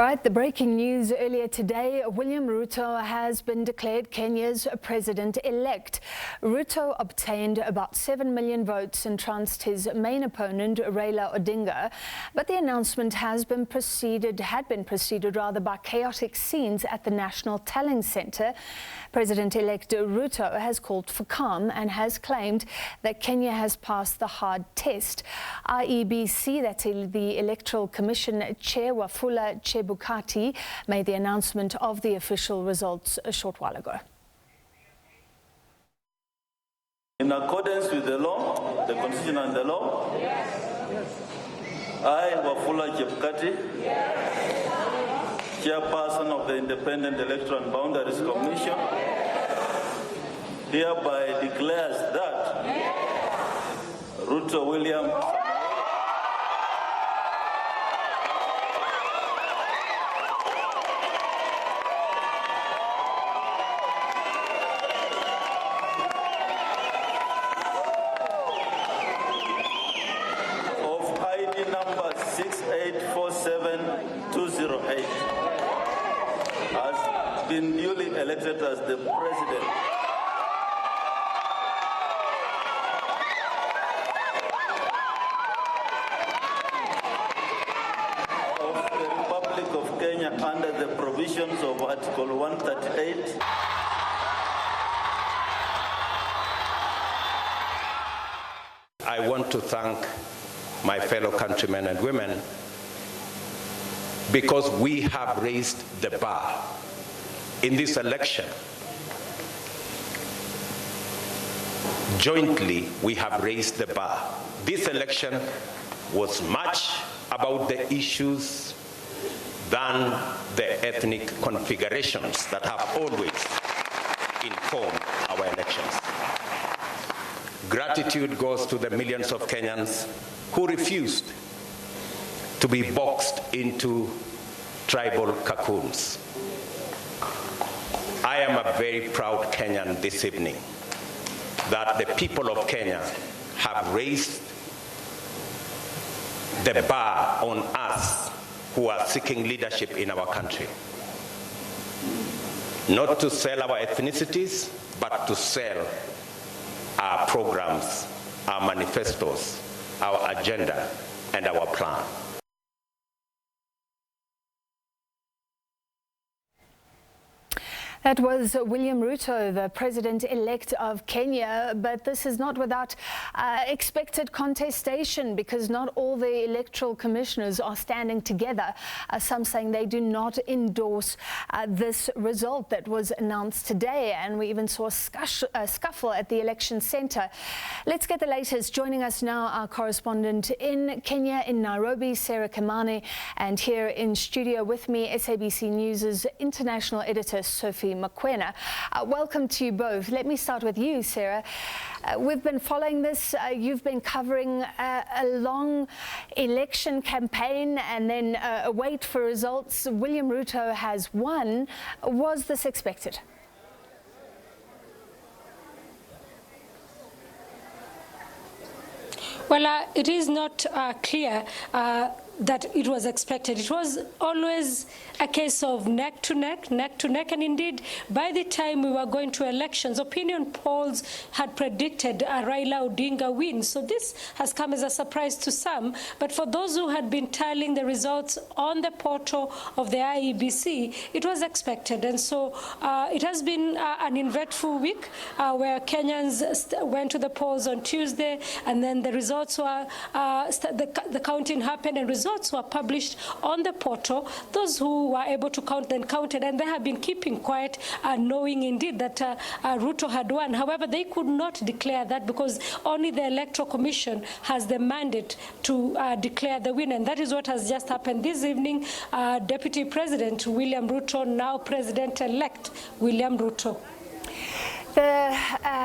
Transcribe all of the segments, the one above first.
All right, the breaking news earlier today, William Ruto has been declared Kenya's president-elect. Ruto obtained about 7 million votes and trounced his main opponent, Raila Odinga. But the announcement had been preceded by chaotic scenes at the National Tallying Centre. President-elect Ruto has called for calm and has claimed that Kenya has passed the hard test. IEBC, that's the Electoral Commission Chair Wafula Chebukati, made the announcement of the official results a short while ago. In accordance with the law, the Constitution and the law, I, Wafula Chebukati, Chairperson of the Independent Electoral and Boundaries Commission, hereby declares that Ruto William of ID number 6847208 has been newly elected as the president of the Republic of Kenya under the provisions of Article 138. I want to thank my fellow countrymen and women because we have raised the bar in this election. Jointly, we have raised the bar. This election was much about the issues than the ethnic configurations that have always informed our elections. Gratitude goes to the millions of Kenyans who refused to be boxed into tribal cocoons. I am a very proud Kenyan this evening that the people of Kenya have raised the bar on us who are seeking leadership in our country. Not to sell our ethnicities, but to sell our programs, our manifestos, our agenda, and our plan. That was William Ruto, the president-elect of Kenya, but this is not without expected contestation because not all the electoral commissioners are standing together. Some saying they do not endorse this result that was announced today, and we even saw a scuffle at the election centre. Let's get the latest. Joining us now, our correspondent in Kenya, in Nairobi, Sarah Kamani, and here in studio with me, SABC News' international editor, Sophie Makwena. Welcome to you both. Let me start with you, Sarah. We've been following this. You've been covering a long election campaign and then a wait for results. William Ruto has won. Was this expected? Well, it is not clear that it was expected. It was always a case of neck to neck, and indeed, by the time we were going to elections, opinion polls had predicted a Raila Odinga win. So this has come as a surprise to some, but for those who had been tallying the results on the portal of the IEBC, it was expected. And so it has been an eventful week where Kenyans went to the polls on Tuesday, and then the results were, the counting happened, and results were published on the portal. Those who were able to count then counted, and they have been keeping quiet, knowing indeed that Ruto had won. However, they could not declare that because only the Electoral Commission has the mandate to declare the winner, and that is what has just happened this evening. Deputy President William Ruto, now President-elect William Ruto.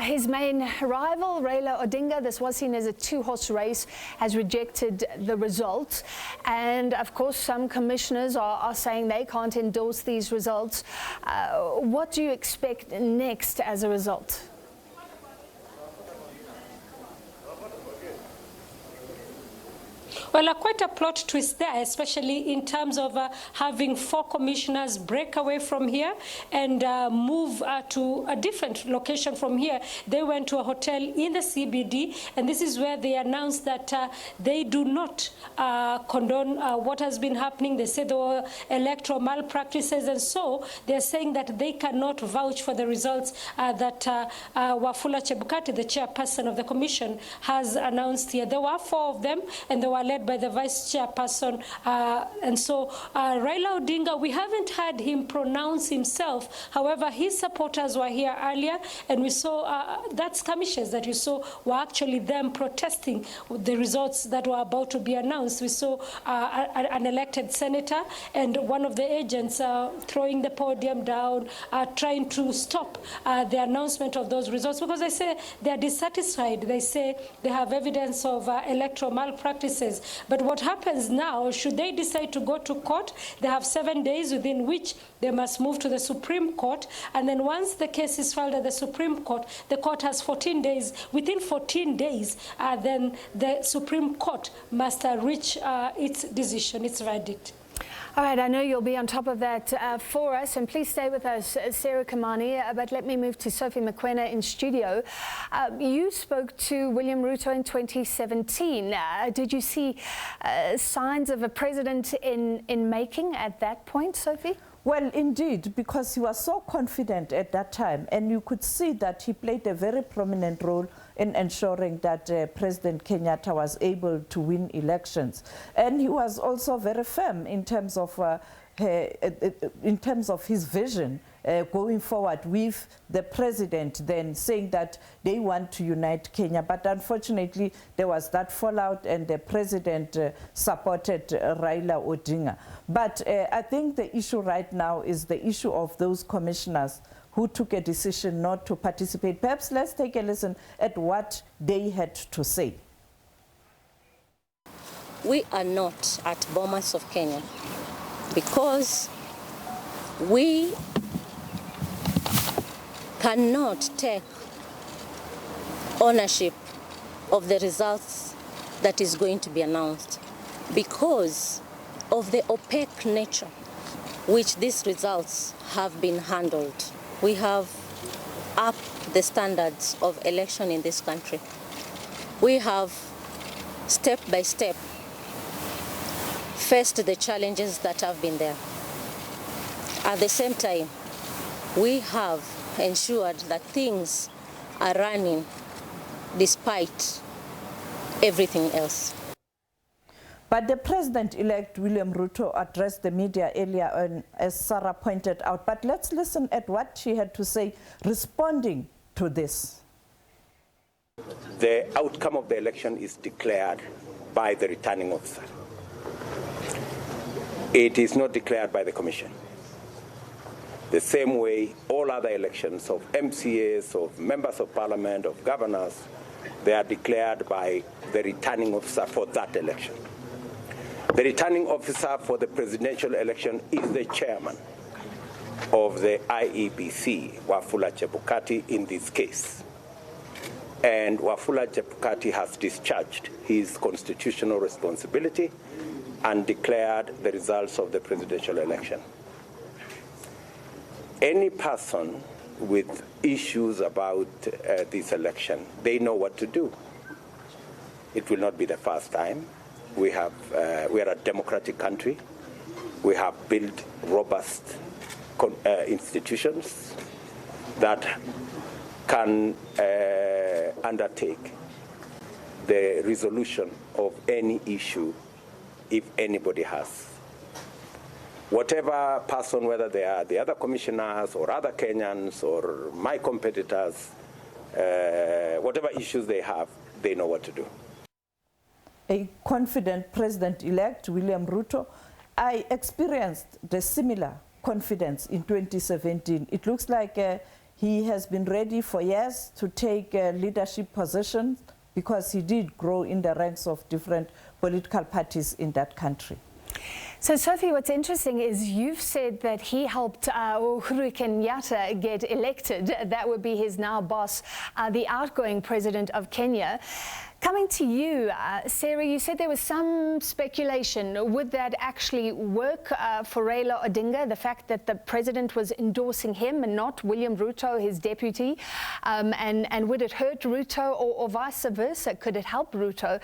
His main rival, Raila Odinga, this was seen as a two-horse race, has rejected the results. And of course, some commissioners are saying they can't endorse these results. What do you expect next as a result? Well, quite a plot twist there, especially in terms of having 4 commissioners break away from here and move to a different location from here. They went to a hotel in the CBD, and this is where they announced that they do not condone what has been happening. They said there were electoral malpractices, and so they're saying that they cannot vouch for the results that Wafula Chebukati, the chairperson of the commission, has announced here. There were 4 of them, and they were led by the vice chairperson. And so Raila Odinga, we haven't had him pronounce himself. However, his supporters were here earlier, and we saw that skirmishes that you saw were actually them protesting the results that were about to be announced. We saw an elected senator and one of the agents throwing the podium down, trying to stop the announcement of those results, because they say they are dissatisfied. They say they have evidence of electoral malpractices. But what happens now, should they decide to go to court, they have 7 days within which they must move to the Supreme Court. And then once the case is filed at the Supreme Court, the court has 14 days. Within 14 days, then the Supreme Court must reach its decision, its verdict. All right, I know you'll be on top of that for us, and please stay with us, Sarah Kamani, but let me move to Sophie Mokoena in studio. You spoke to William Ruto in 2017. Did you see signs of a president in making at that point, Sophie? Well, indeed, because he was so confident at that time, and you could see that he played a very prominent role in ensuring that President Kenyatta was able to win elections. And he was also very firm in terms of his vision going forward, with the president then saying that they want to unite Kenya. But unfortunately, there was that fallout, and the president supported Raila Odinga. But I think the issue right now is the issue of those commissioners who took a decision not to participate. Perhaps let's take a listen at what they had to say. We are not at Bomas of Kenya because we cannot take ownership of the results that is going to be announced because of the opaque nature which these results have been handled. We have upped the standards of election in this country. We have step by step faced the challenges that have been there. At the same time, we have ensured that things are running despite everything else. But the president-elect, William Ruto, addressed the media earlier on, as Sarah pointed out. But let's listen at what she had to say responding to this. The outcome of the election is declared by the returning officer. It is not declared by the commission. The same way all other elections of MCAs, of members of parliament, of governors, they are declared by the returning officer for that election. The returning officer for the presidential election is the chairman of the IEBC, Wafula Chebukati, in this case. And Wafula Chebukati has discharged his constitutional responsibility and declared the results of the presidential election. Any person with issues about this election, they know what to do. It will not be the first time. We are a democratic country. We have built robust institutions that can undertake the resolution of any issue if anybody has. Whatever person, whether they are the other commissioners or other Kenyans or my competitors, whatever issues they have, they know what to do. A confident president-elect, William Ruto, I experienced the similar confidence in 2017. It looks like he has been ready for years to take leadership positions because he did grow in the ranks of different political parties in that country. So, Sophie, what's interesting is you've said that he helped Uhuru Kenyatta get elected. That would be his now boss, the outgoing president of Kenya. Coming to you, Sarah, you said there was some speculation. Would that actually work for Raila Odinga, the fact that the president was endorsing him and not William Ruto, his deputy? And would it hurt Ruto or vice versa? Could it help Ruto?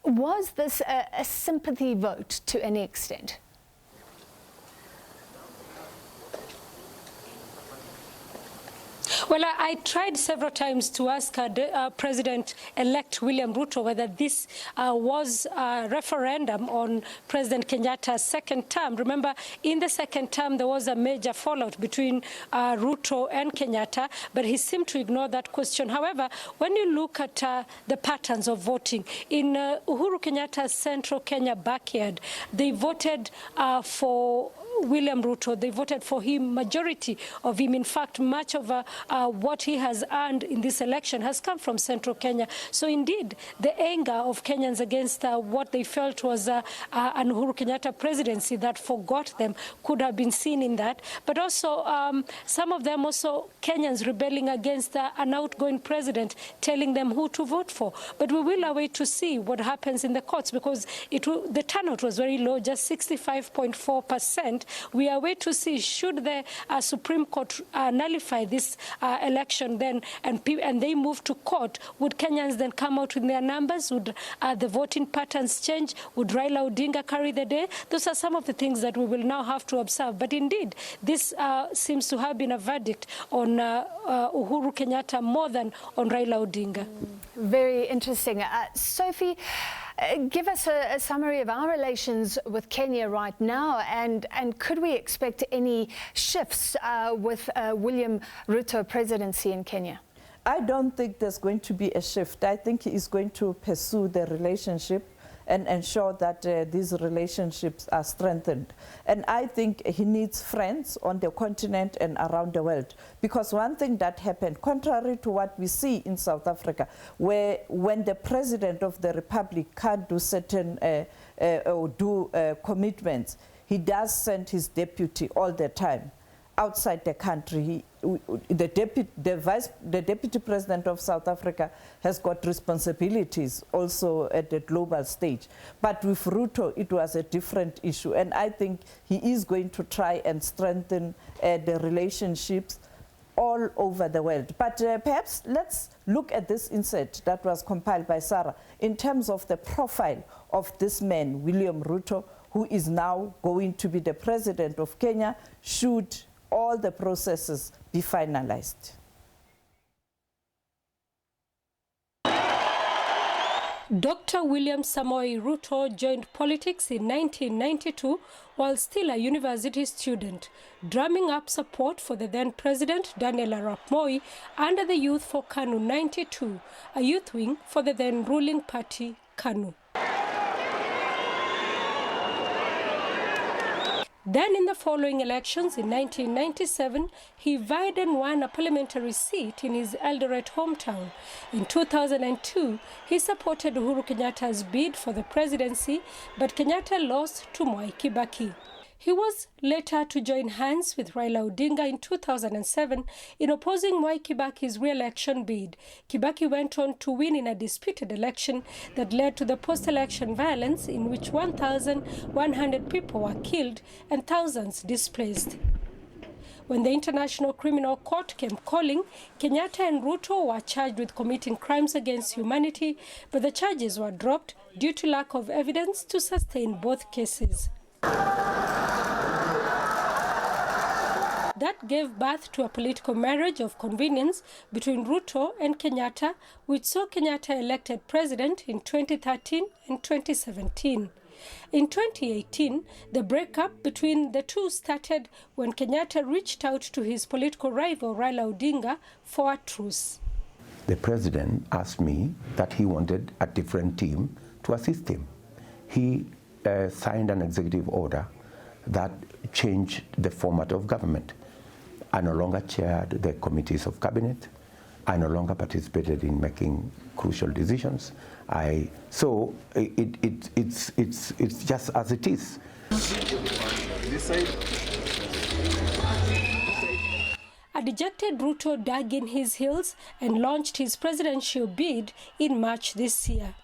Was this a sympathy vote to any extent? Well, I tried several times to ask President-elect William Ruto whether this was a referendum on President Kenyatta's second term. Remember, in the second term, there was a major fallout between Ruto and Kenyatta, but he seemed to ignore that question. However, when you look at the patterns of voting, in Uhuru Kenyatta's central Kenya backyard, they voted for William Ruto. They voted for him, majority of him. In fact, much of what he has earned in this election has come from central Kenya. So indeed, the anger of Kenyans against what they felt was an Uhuru Kenyatta presidency that forgot them could have been seen in that. But also, some of them also Kenyans rebelling against an outgoing president, telling them who to vote for. But we will await to see what happens in the courts, because the turnout was very low, just 65.4%. We are waiting to see, should the Supreme Court nullify this election then, and they move to court, would Kenyans then come out with their numbers? Would the voting patterns change? Would Raila Odinga carry the day? Those are some of the things that we will now have to observe. But indeed, this seems to have been a verdict on Uhuru Kenyatta more than on Raila Odinga. Very interesting. Sophie, give us a summary of our relations with Kenya right now, and could we expect any shifts with William Ruto presidency in Kenya? I don't think there's going to be a shift. I think he's going to pursue the relationship and ensure that these relationships are strengthened. And I think he needs friends on the continent and around the world. Because one thing that happened, contrary to what we see in South Africa, where when the president of the republic can't do certain commitments, he does send his deputy all the time outside the country. The deputy president of South Africa has got responsibilities also at the global stage. But with Ruto, it was a different issue. And I think he is going to try and strengthen the relationships all over the world. But perhaps let's look at this insert that was compiled by Sarah in terms of the profile of this man, William Ruto, who is now going to be the president of Kenya, should all the processes be finalized. Dr. William Samoei Ruto joined politics in 1992 while still a university student, drumming up support for the then president Daniel Arap Moi under the Youth for KANU 92, a youth wing for the then ruling party KANU. Then in the following elections in 1997, he vied and won a parliamentary seat in his Eldoret hometown. In 2002, he supported Uhuru Kenyatta's bid for the presidency, but Kenyatta lost to Mwai Kibaki. He was later to join hands with Raila Odinga in 2007 in opposing Mwai Kibaki's re-election bid. Kibaki went on to win in a disputed election that led to the post-election violence in which 1,100 people were killed and thousands displaced. When the International Criminal Court came calling, Kenyatta and Ruto were charged with committing crimes against humanity, but the charges were dropped due to lack of evidence to sustain both cases. That gave birth to a political marriage of convenience between Ruto and Kenyatta, which saw Kenyatta elected president in 2013 and 2017. In 2018, the breakup between the two started when Kenyatta reached out to his political rival Raila Odinga for a truce. The president asked me that he wanted a different team to assist him. He signed an executive order that changed the format of government. I no longer chaired the committees of cabinet. I no longer participated in making crucial decisions. So it's just as it is. A dejected Ruto dug in his heels and launched his presidential bid in March this year.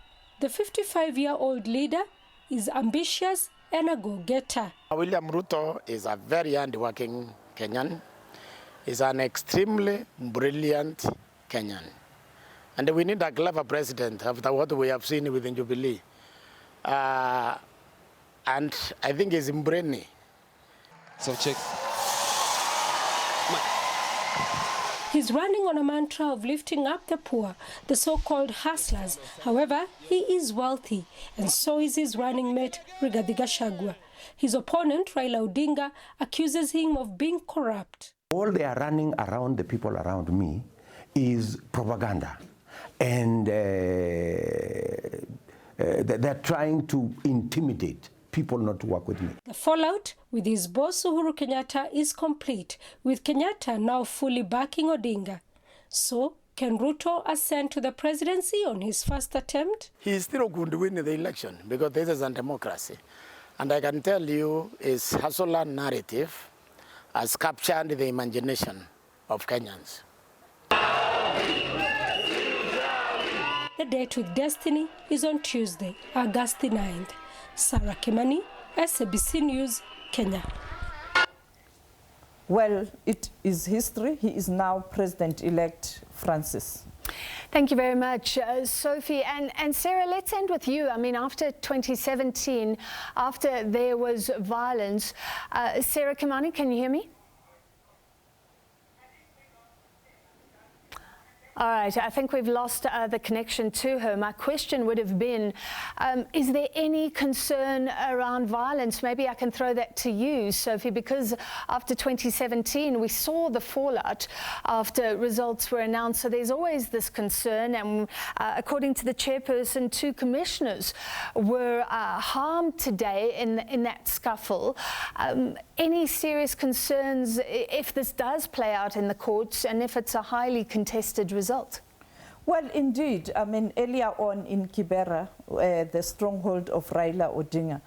The 55-year-old leader is ambitious and a go-getter. William Ruto is a very hard-working Kenyan. He's an extremely brilliant Kenyan. And we need a clever president after what we have seen within Jubilee. And I think he's brainy. So check. He's running on a mantra of lifting up the poor, the so-called hustlers. However, he is wealthy, and so is his running mate, Rigathi Gachagua. His opponent, Raila Odinga, accuses him of being corrupt. All they are running around the people around me is propaganda. And they're trying to intimidate people not to work with me. The fallout with his boss Uhuru Kenyatta is complete, with Kenyatta now fully backing Odinga. So, can Ruto ascend to the presidency on his first attempt? He still going to win the election because this is a democracy. And I can tell you his hustler narrative has captured the imagination of Kenyans. The date with destiny is on Tuesday, August 9th. Sarah Kimani, SABC News, Kenya. Well, it is history. He is now President-elect Francis. Thank you very much, Sophie. And Sarah, let's end with you. I mean, after 2017, after there was violence, Sarah Kimani, can you hear me? All right, I think we've lost the connection to her. My question would have been, is there any concern around violence? Maybe I can throw that to you, Sophie, because after 2017, we saw the fallout after results were announced. So there's always this concern. And according to the chairperson, 2 commissioners were harmed today in that scuffle. Any serious concerns if this does play out in the courts and if it's a highly contested result? Well, indeed. I mean, earlier on in Kibera, the stronghold of Raila Odinga,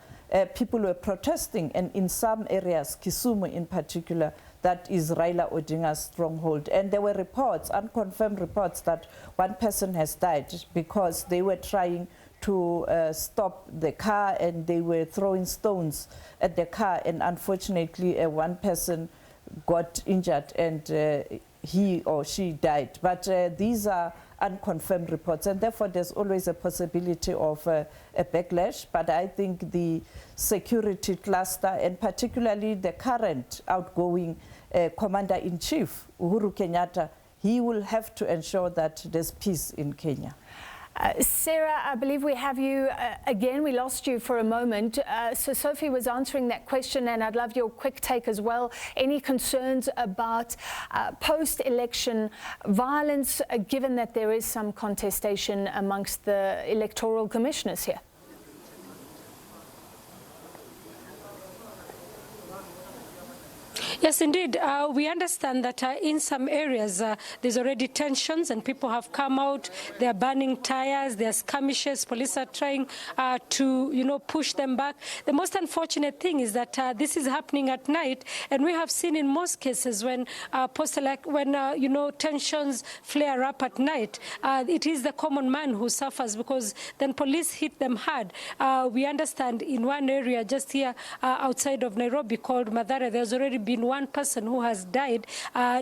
people were protesting, and in some areas, Kisumu in particular, that is Raila Odinga's stronghold. And there were reports, unconfirmed reports, that one person has died because they were trying to stop the car and they were throwing stones at the car, and unfortunately one person got injured and he or she died. But these are unconfirmed reports, and therefore there's always a possibility of a backlash. But I think the security cluster, and particularly the current outgoing Commander-in-Chief, Uhuru Kenyatta, he will have to ensure that there's peace in Kenya. Sarah, I believe we have you again. We lost you for a moment. So Sophie was answering that question, and I'd love your quick take as well. Any concerns about post-election violence, given that there is some contestation amongst the electoral commissioners here? Yes, indeed. We understand that in some areas there's already tensions and people have come out. They're burning tires, there's skirmishes. Police are trying to, push them back. The most unfortunate thing is that this is happening at night, and we have seen in most cases when tensions flare up at night, it is the common man who suffers because then police hit them hard. We understand in one area just here outside of Nairobi called Mathare, there's already been one person who has died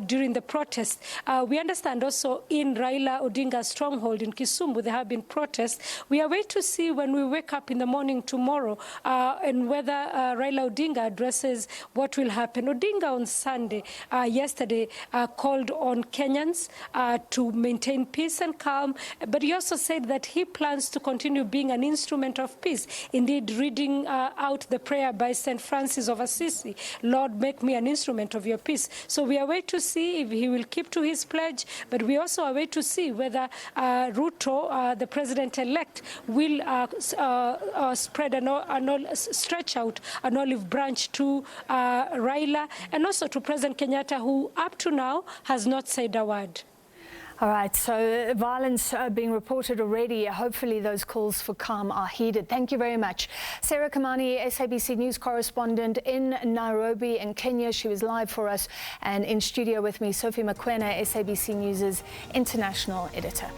during the protest. We understand also in Raila Odinga's stronghold in Kisumu, there have been protests. We are waiting to see when we wake up in the morning tomorrow and whether Raila Odinga addresses what will happen. Odinga on Sunday, yesterday, called on Kenyans to maintain peace and calm, but he also said that he plans to continue being an instrument of peace. Indeed, reading out the prayer by St. Francis of Assisi, Lord, make me an instrument of your peace. So we are waiting to see if he will keep to his pledge, but we also are waiting to see whether Ruto, the president-elect, will stretch out an olive branch to Raila and also to President Kenyatta, who up to now has not said a word. All right, so violence being reported already. Hopefully those calls for calm are heeded. Thank you very much. Sarah Kamani, SABC News correspondent in Nairobi in Kenya. She was live for us, and in studio with me, Sophie Makwena, SABC News' international editor.